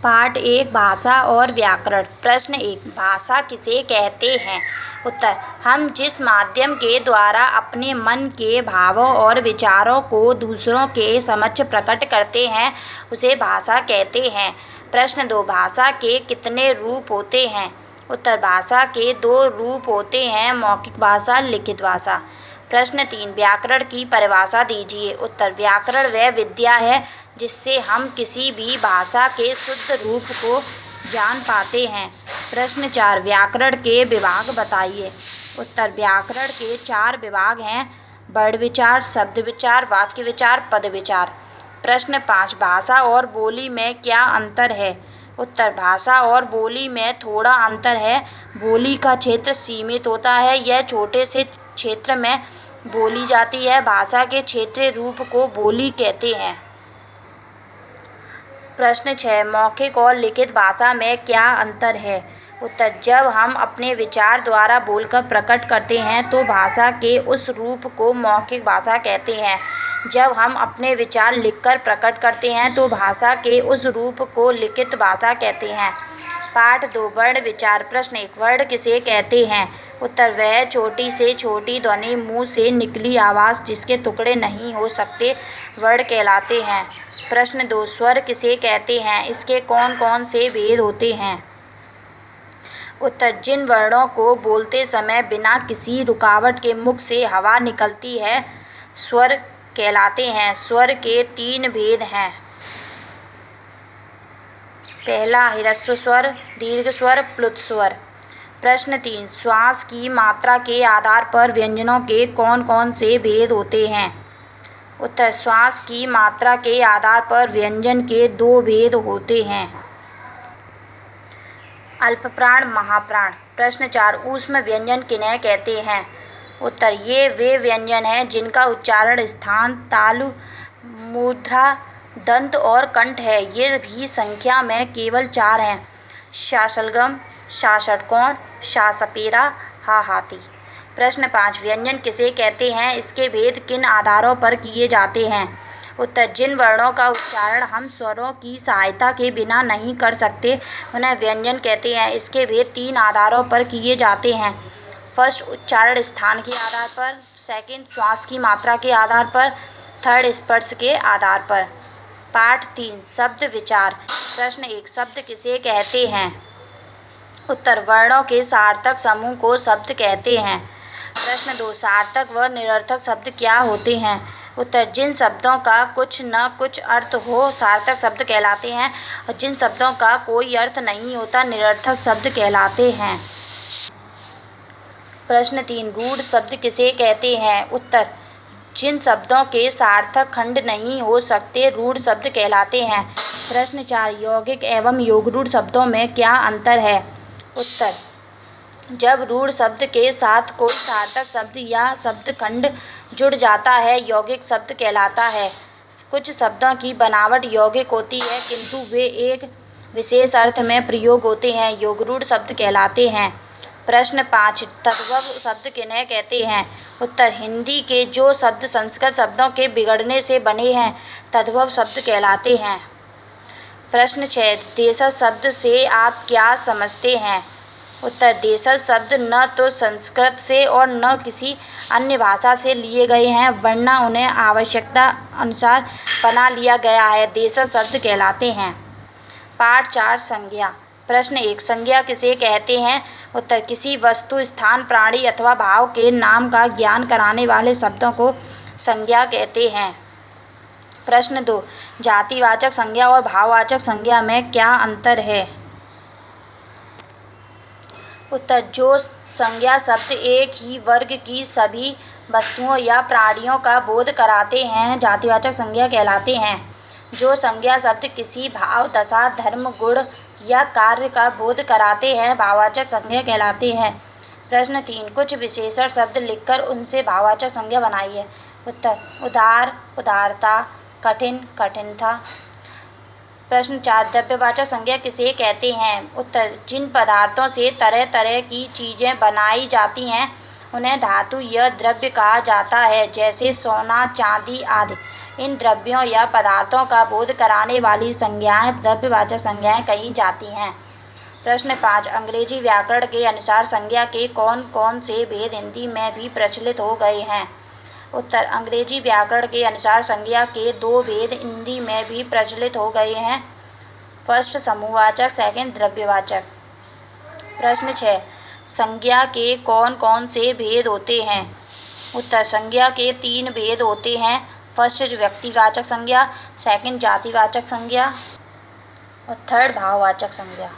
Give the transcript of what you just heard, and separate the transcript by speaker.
Speaker 1: पाठ 1 भाषा और व्याकरण। प्रश्न 1 भाषा किसे कहते हैं? उत्तर हम जिस माध्यम के द्वारा अपने मन के भावों और विचारों को दूसरों के समक्ष प्रकट करते हैं उसे भाषा कहते हैं। प्रश्न 2 भाषा के कितने रूप होते हैं? उत्तर भाषा के 2 रूप होते हैं, मौखिक भाषा, लिखित भाषा। प्रश्न 3 व्याकरण की परिभाषा दीजिए। उत्तर व्याकरण वह विद्या है जिससे हम किसी भी भाषा के शुद्ध रूप को जान पाते हैं। प्रश्न 4 व्याकरण के विभाग बताइए। उत्तर व्याकरण के 4 विभाग हैं, वर्ण विचार, शब्द विचार, वाक्य विचार, पद विचार। प्रश्न 5 भाषा और बोली में क्या अंतर है? उत्तर भाषा और बोली में थोड़ा अंतर है। बोली का क्षेत्र सीमित होता है, यह छोटे से क्षेत्र में बोली जाती है। भाषा के क्षेत्रीय रूप को बोली कहते हैं। प्रश्न 6 मौखिक और लिखित भाषा में क्या अंतर है? उत्तर जब हम अपने विचार द्वारा बोलकर प्रकट करते हैं तो भाषा के उस रूप को मौखिक भाषा कहते हैं। जब हम अपने विचार लिखकर प्रकट करते हैं तो भाषा के उस रूप को लिखित भाषा कहते हैं। पाठ 2 वर्ण विचार। प्रश्न 1 वर्ण किसे कहते हैं? उत्तर वह छोटी से छोटी ध्वनि मुंह से निकली आवाज़ जिसके टुकड़े नहीं हो सकते वर्ण कहलाते हैं। प्रश्न 2 स्वर किसे कहते हैं? इसके कौन कौन से भेद होते हैं? उत्तर जिन वर्णों को बोलते समय बिना किसी रुकावट के मुख से हवा निकलती है स्वर कहलाते हैं। स्वर के 3 भेद हैं। पहला ह्रस्व स्वर, दीर्घ स्वर, प्लुत स्वर। प्रश्न 3 श्वास की मात्रा के आधार पर व्यंजनों के कौन कौन से भेद होते हैं? उत्तर श्वास की मात्रा के आधार पर व्यंजन के 2 भेद होते हैं, अल्पप्राण, महाप्राण। प्रश्न 4 ऊष्म व्यंजन किन्हें कहते हैं? उत्तर ये वे व्यंजन हैं जिनका उच्चारण स्थान, तालु, मूर्धा, दंत और कंठ है। ये भी संख्या में केवल 4 हैं, शासलगम, शाषटकोण, शासपेरा, हाहाती। प्रश्न 5 व्यंजन किसे कहते हैं? इसके भेद किन आधारों पर किए जाते हैं? उत्तर जिन वर्णों का उच्चारण हम स्वरों की सहायता के बिना नहीं कर सकते उन्हें व्यंजन कहते हैं। इसके भेद 3 आधारों पर किए जाते हैं। फर्स्ट उच्चारण स्थान के आधार पर, सेकंड श्वास की मात्रा के आधार पर, थर्ड स्पर्श के आधार पर। पाठ 3 शब्द विचार। प्रश्न 1 शब्द किसे कहते हैं? उत्तर वर्णों के सार्थक समूह को शब्द कहते हैं। प्रश्न 2 सार्थक व निरर्थक शब्द क्या होते हैं? उत्तर जिन शब्दों का कुछ न कुछ अर्थ हो सार्थक शब्द कहलाते हैं और जिन शब्दों का कोई अर्थ नहीं होता निरर्थक शब्द कहलाते हैं। प्रश्न 3 रूढ़ शब्द किसे कहते हैं? उत्तर जिन शब्दों के सार्थक खंड नहीं हो सकते रूढ़ शब्द कहलाते हैं। प्रश्न 4 यौगिक एवं योगरूढ़ शब्दों में क्या अंतर है? उत्तर जब रूढ़ शब्द के साथ कोई सार्थक शब्द या शब्द खंड जुड़ जाता है यौगिक शब्द कहलाता है। कुछ शब्दों की बनावट यौगिक होती है किंतु वे एक विशेष अर्थ में प्रयोग होते हैं, योगरूढ़ शब्द कहलाते हैं। प्रश्न 5 तद्भव शब्द किन्हें कहते हैं? उत्तर हिंदी के जो शब्द संस्कृत शब्दों के बिगड़ने से बने हैं तद्भव शब्द कहलाते हैं। प्रश्न 6 देशज शब्द से आप क्या समझते हैं? उत्तर देशज शब्द न तो संस्कृत से और न किसी अन्य भाषा से लिए गए हैं वरना उन्हें आवश्यकता अनुसार बना लिया गया है, देशज शब्द कहलाते हैं। पाठ 4 संज्ञा। प्रश्न 1 संज्ञा किसे कहते हैं? उत्तर किसी वस्तु, स्थान, प्राणी अथवा भाव के नाम का ज्ञान कराने वाले शब्दों को संज्ञा कहते हैं। प्रश्न 2 जातिवाचक संज्ञा और भाववाचक संज्ञा में क्या अंतर है? उत्तर जो संज्ञा शब्द एक ही वर्ग की सभी वस्तुओं या प्राणियों का बोध कराते हैं जातिवाचक संज्ञा कहलाते हैं। जो संज्ञा शब्द किसी भाव, दशा, धर्म, गुण या कार्य का बोध कराते हैं भाववाचक संज्ञा कहलाते हैं। प्रश्न 3 कुछ विशेषण शब्द लिखकर उनसे भाववाचक संज्ञा बनाइए। उत्तर उदार, उदारता, कठिन, कठिनता। प्रश्न 4 द्रव्यवाचक संज्ञा किसे कहते हैं? उत्तर जिन पदार्थों से तरह तरह की चीज़ें बनाई जाती हैं उन्हें धातु या द्रव्य कहा जाता है, जैसे सोना, चांदी आदि। इन द्रव्यों या पदार्थों का बोध कराने वाली संज्ञाएं द्रव्यवाचक संज्ञाएं कही जाती हैं। प्रश्न 5, अंग्रेजी व्याकरण के अनुसार संज्ञा के कौन कौन से भेद हिंदी में भी प्रचलित हो गए हैं? उत्तर, अंग्रेजी व्याकरण के अनुसार संज्ञा के 2 भेद हिंदी में भी प्रचलित हो गए हैं। फर्स्ट समूहवाचक, सेकंड द्रव्यवाचक। प्रश्न 6, संज्ञा के कौन कौन से भेद होते हैं? उत्तर, संज्ञा के 3 भेद होते हैं। फर्स्ट व्यक्तिवाचक संज्ञा, सेकंड जातिवाचक संज्ञा और थर्ड भाववाचक संज्ञा।